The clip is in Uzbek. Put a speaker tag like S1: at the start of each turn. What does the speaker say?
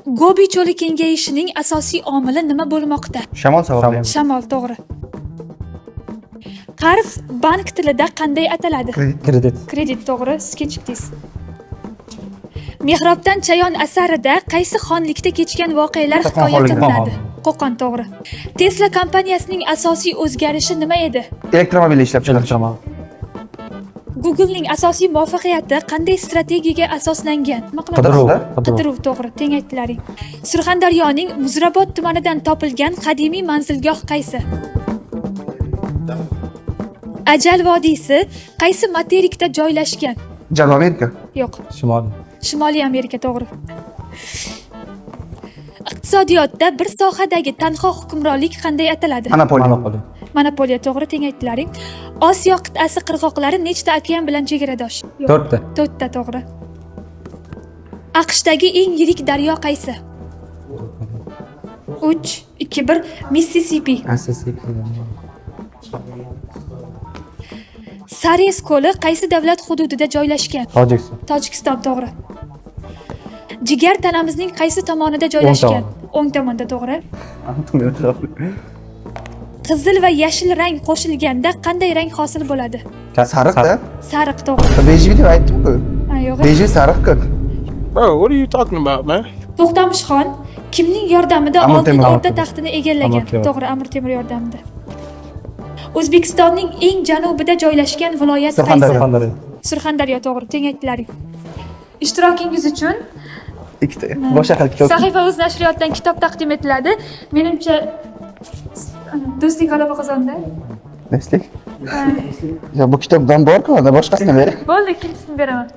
S1: Gobi cho'li kengayishining asosiy omili nima bo'lmoqda?
S2: Shamol sababli.
S1: Shamol, to'g'ri. Qarz bank tilida qanday ataladi?
S2: Kredit.
S1: Kredit, to'g'ri. Siz kechikdingiz. Mehrobdan chayon asarida qaysi xonlikda kechgan voqealar hikoya qilinadi? Qo'qon, to'g'ri. Tesla kompaniyasining asosiy o'zgarishi nima edi?
S2: Elektromobil ishlab chiqarish.
S1: Google'ning asosiy muvaffaqiyati qanday strategiyaga asoslangan? Qidiruv, to'g'ri. Teng aytdilaring. Surxondaryoning Muzrabot tumanidan topilgan qadimiy manzilgoh qaysi? Ajal vodiysi qaysi materikda joylashgan?
S2: Janubiy Amerika.
S1: Yo'q.
S2: Shimoliy.
S1: Shimoliy Amerika, to'g'ri. Iqtisodiyotda bir sohadagi tanho hukmronlik qanday ataladi?
S2: Monopoliya.
S1: Monopoliya, to'g'ri. Teng aytdilaring. Osiyo qit'asi qirg'oqlari nechta okean bilan chegaradosh?
S2: 4 ta.
S1: 4 ta, to'g'ri. AQShdagi eng yirik daryo qaysi? 3, 2, 1. Missisipi. Sares ko'li qaysi davlat hududida joylashgan? Tojikiston, to'g'ri. Jigar tanamizning qaysi tomonida joylashgan? O'ng tomonda, to'g'ri. Qizil va yashil rang qo'shilganda qanday rang hosil bo'ladi?
S2: Sariq-da.
S1: Sariq, to'g'ri.
S2: Beji deb aytdim-ku.
S1: Ha, yo'q.
S2: Beji sariq-ku.
S3: Bro, what are you talking about, man?
S1: To'xtamishxon kimning yordamida
S2: Amir
S1: Oltin
S2: Temur.
S1: O'rda taxtini egallagan?
S2: Amir Temur.
S1: To'g'ri, Amir Temur yordamida. O'zbekistonning eng janubida joylashgan viloyat qaysi? Surxondaryo, to'g'ri. Teng aytdilaring. Ishtirokingiz uchun
S2: Ikkita. Boshqa xalqqa.
S1: Sahifa o'z nashriyotidan kitob taqdim etiladi. Menimcha do'stlik g'alaba qozondi.
S2: Do'stlik? Ya bu kitobdan bor-ku, boshqasini bering.
S1: Bo'ldi, ikkinchisini beraman.